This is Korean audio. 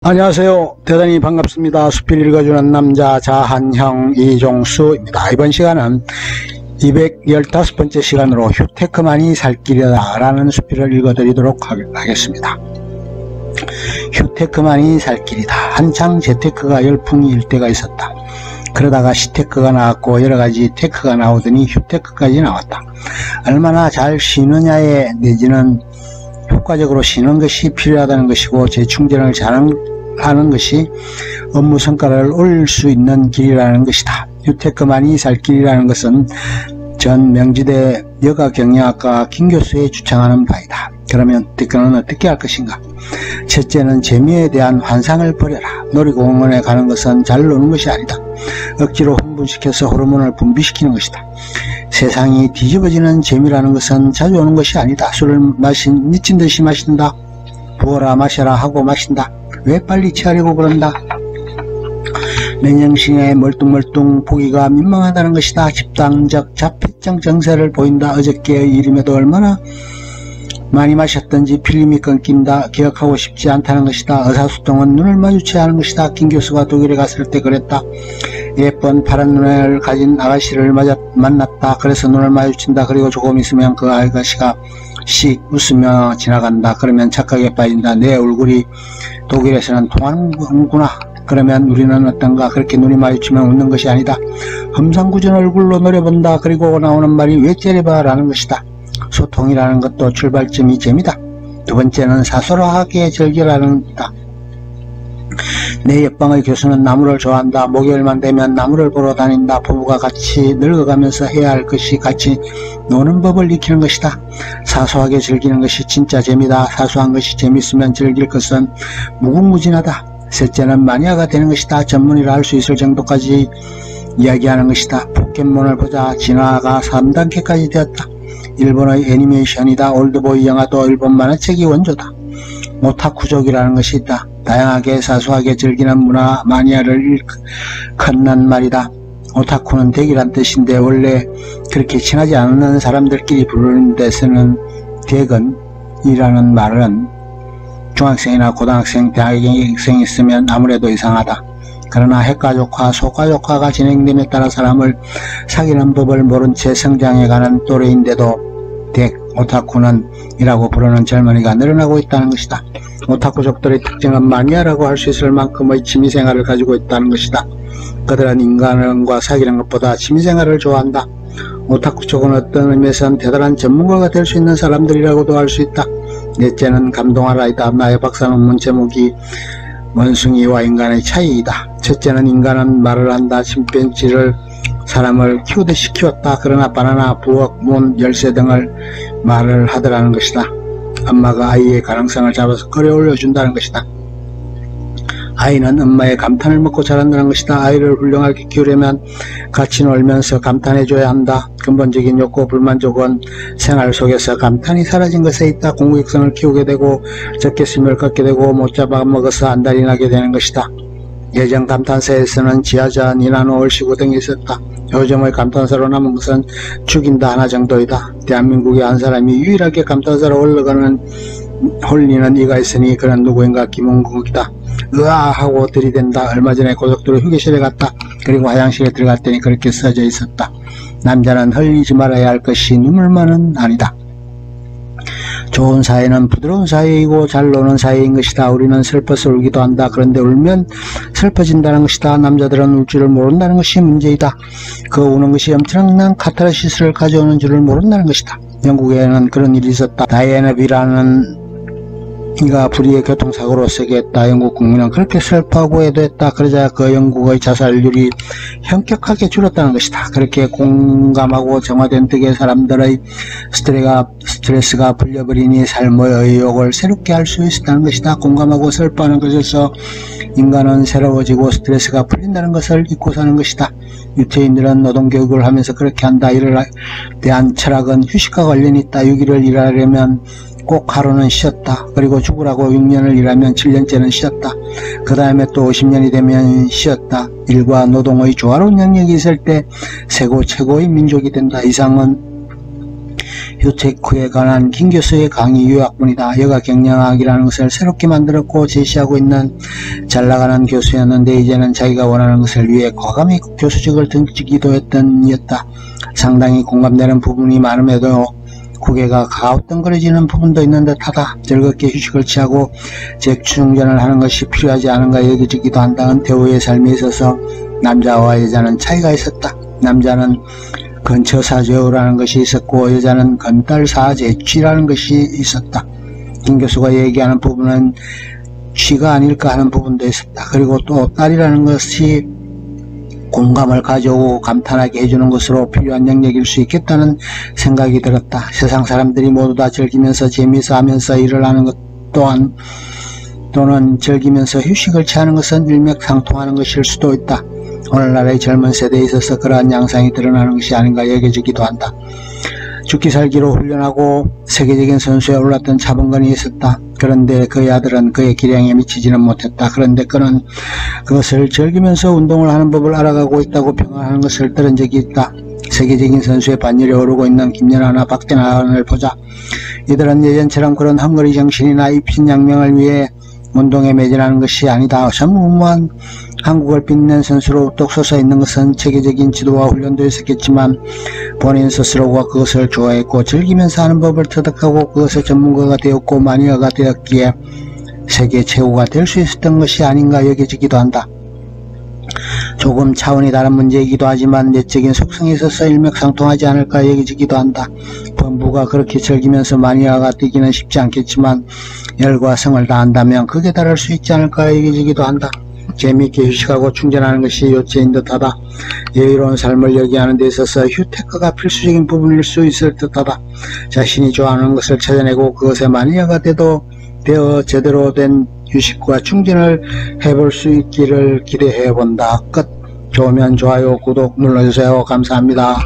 안녕하세요. 대단히 반갑습니다. 수필 읽어주는 남자 자한형 이종수입니다. 이번 시간은 215번째 시간으로 휴테크만이 살 길이다 라는 수필을 읽어드리도록 하겠습니다. 휴테크만이 살 길이다. 한창 재테크가 열풍이 일 때가 있었다. 그러다가 시테크가 나왔고 여러가지 테크가 나오더니 휴테크까지 나왔다. 얼마나 잘 쉬느냐에 내지는 효과적으로 쉬는 것이 필요하다는 것이고 재충전을 잘하는 것이 업무 성과를 올릴 수 있는 길이라는 것이다. 휴테크만이 살 길이라는 것은 전 명지대 여가경영학과 김 교수의 주창하는 바이다. 그러면 테크는 어떻게 할 것인가? 첫째는 재미에 대한 환상을 버려라. 놀이공원에 가는 것은 잘 노는 것이 아니다. 억지로 흥분시켜서 호르몬을 분비시키는 것이다. 세상이 뒤집어지는 재미라는 것은 자주 오는 것이 아니다. 술을 미친 듯이 마신다. 부어라 마셔라 하고 마신다. 왜 빨리 취하려고 그런다? 맨정신에 멀뚱멀뚱 보기가 민망하다는 것이다. 집단적 자폐증 증세를 보인다. 어저께의 일임에도 얼마나 많이 마셨던지 필름이 끊긴다. 기억하고 싶지 않다는 것이다. 의사소통은 눈을 마주쳐야 하는 것이다. 김 교수가 독일에 갔을 때 그랬다. 예쁜 파란 눈을 가진 아가씨를 만났다. 그래서 눈을 마주친다. 그리고 조금 있으면 그 아가씨가 씩 웃으며 지나간다. 그러면 착각에 빠진다. 내 얼굴이 독일에서는 통하는구나. 그러면 우리는 어떤가? 그렇게 눈이 마주치면 웃는 것이 아니다. 험상궂은 얼굴로 노려본다. 그리고 나오는 말이 왜 째려봐 라는 것이다. 소통이라는 것도 출발점이 재미다. 두 번째는 사소하게 즐기라는 것이다. 내 옆방의 교수는 나무를 좋아한다. 목요일만 되면 나무를 보러 다닌다. 부부가 같이 늙어가면서 해야 할 것이 같이 노는 법을 익히는 것이다. 사소하게 즐기는 것이 진짜 재미다. 사소한 것이 재밌으면 즐길 것은 무궁무진하다. 셋째는 마니아가 되는 것이다. 전문이라 할 수 있을 정도까지 이야기하는 것이다. 포켓몬을 보자 진화가 3단계까지 되었다. 일본의 애니메이션이다. 올드보이 영화도 일본 만화책이 원조다. 오타쿠족이라는 것이 있다. 다양하게 사소하게 즐기는 문화 마니아를 일컫는 말이다. 오타쿠는 댁이란 뜻인데 원래 그렇게 친하지 않는 사람들끼리 부르는 데서는 댁은이라는 말은 중학생이나 고등학생, 대학생이 있으면 아무래도 이상하다. 그러나 핵가족화, 소가족화가 진행됨에 따라 사람을 사귀는 법을 모른 채 성장해가는 또래인데도 댁, 오타쿠는 이라고 부르는 젊은이가 늘어나고 있다는 것이다. 오타쿠족들의 특징은 마니아라고 할 수 있을 만큼의 취미생활을 가지고 있다는 것이다. 그들은 인간과 사귀는 것보다 취미생활을 좋아한다. 오타쿠족은 어떤 의미에서는 대단한 전문가가 될 수 있는 사람들이라고도 할 수 있다. 넷째는 감동하라이다. 나의 박사 논문 제목이 원숭이와 인간의 차이이다. 첫째는 인간은 말을 한다. 침팬지를 사람을 키우듯이 키웠다. 그러나 바나나, 부엌, 문, 열쇠 등을 말을 하더라는 것이다. 엄마가 아이의 가능성을 잡아서 끌어올려 준다는 것이다. 아이는 엄마의 감탄을 먹고 자란다는 것이다. 아이를 훌륭하게 키우려면 같이 놀면서 감탄해줘야 한다. 근본적인 욕구, 불만족은 생활 속에서 감탄이 사라진 것에 있다. 공격성을 키우게 되고 적개심을 갖게 되고 못 잡아먹어서 안달이 나게 되는 것이다. 예전 감탄사에서는 지하자, 니나노, 얼씨구 등이 있었다. 요즘의 감탄사로 남은 것은 죽인다 하나 정도이다. 대한민국의 한 사람이 유일하게 감탄사로 홀리는 이가 있으니 그는 누구인가? 김홍국이다. 으아 하고 들이댄다. 얼마 전에 고속도로 휴게실에 갔다. 그리고 화장실에 들어갔더니 그렇게 써져 있었다. 남자는 흘리지 말아야 할 것이 눈물만은 아니다. 좋은 사이는 부드러운 사이이고 잘 노는 사이인 것이다. 우리는 슬퍼서 울기도 한다. 그런데 울면 슬퍼진다는 것이다. 남자들은 울 줄을 모른다는 것이 문제이다. 그 우는 것이 엄청난 카타르시스를 가져오는 줄을 모른다는 것이다. 영국에는 그런 일이 있었다. 다이애나비라는 이가 불의의 교통사고로 쓰게 했다. 영국 국민은 그렇게 슬퍼하고 애도했다. 그러자 그 영국의 자살률이 현격하게 줄었다는 것이다. 그렇게 공감하고 정화된 덕에 사람들의 스트레스가 풀려버리니 삶의 의욕을 새롭게 할 수 있었다는 것이다. 공감하고 슬퍼하는 것에서 인간은 새로워지고 스트레스가 풀린다는 것을 잊고 사는 것이다. 유태인들은 노동교육을 하면서 그렇게 한다. 이를 대한 철학은 휴식과 관련이 있다. 6일을 일하려면 꼭 하루는 쉬었다. 그리고 죽으라고 6년을 일하면 7년째는 쉬었다. 그 다음에 또 50년이 되면 쉬었다. 일과 노동의 조화로운 영역이 있을 때 최고의 민족이 된다. 이상은 휴테크에 관한 김 교수의 강의 요약본이다. 여가 경영학이라는 것을 새롭게 만들었고 제시하고 있는 잘나가는 교수였는데 이제는 자기가 원하는 것을 위해 과감히 교수직을 던지기도 했던 이었다. 상당히 공감되는 부분이 많음에도 고개가 가우뚱거려지는 부분도 있는 듯하다. 즐겁게 휴식을 취하고 재충전을 하는 것이 필요하지 않은가 여겨지기도 한다. 은퇴 후의 삶에 있어서 남자와 여자는 차이가 있었다. 남자는 근처사죄라는 것이 있었고 여자는 건달사죄취라는 것이 있었다. 김 교수가 얘기하는 부분은 취가 아닐까 하는 부분도 있었다. 그리고 또 딸이라는 것이 공감을 가져오고 감탄하게 해주는 것으로 필요한 영역일 수 있겠다는 생각이 들었다. 세상 사람들이 모두 다 즐기면서 재미있어 하면서 일을 하는 것 또한 또는 즐기면서 휴식을 취하는 것은 일맥상통하는 것일 수도 있다. 오늘날의 젊은 세대에 있어서 그러한 양상이 드러나는 것이 아닌가 여겨지기도 한다. 죽기 살기로 훈련하고 세계적인 선수에 올랐던 차범근이 있었다. 그런데 그의 아들은 그의 기량에 미치지는 못했다. 그런데 그는 그것을 즐기면서 운동을 하는 법을 알아가고 있다고 평가하는 것을 들은 적이 있다. 세계적인 선수의 반열에 오르고 있는 김연아나 박진환을 보자. 이들은 예전처럼 그런 헝거리 정신이나 입신양명을 위해 운동에 매진하는 것이 아니다. 전무후무한 한국을 빛낸 선수로 우뚝 솟아 있는 것은 체계적인 지도와 훈련도 있었겠지만 본인 스스로가 그것을 좋아했고 즐기면서 하는 법을 터득하고 그것의 전문가가 되었고 마니아가 되었기에 세계 최고가 될 수 있었던 것이 아닌가 여겨지기도 한다. 조금 차원이 다른 문제이기도 하지만 내적인 속성에 있어서 일맥상통하지 않을까 여겨지기도 한다. 범부가 그렇게 즐기면서 마니아가 되기는 쉽지 않겠지만 열과 성을 다한다면 극에 달할 수 있지 않을까 여겨지기도 한다. 재미있게 휴식하고 충전하는 것이 요체인 듯하다. 여유로운 삶을 여기하는 데 있어서 휴테크가 필수적인 부분일 수 있을 듯하다. 자신이 좋아하는 것을 찾아내고 그것에 마니아가 되어 제대로 된 휴식과 충전을 해볼 수 있기를 기대해본다. 끝. 좋으면 좋아요, 구독 눌러주세요. 감사합니다.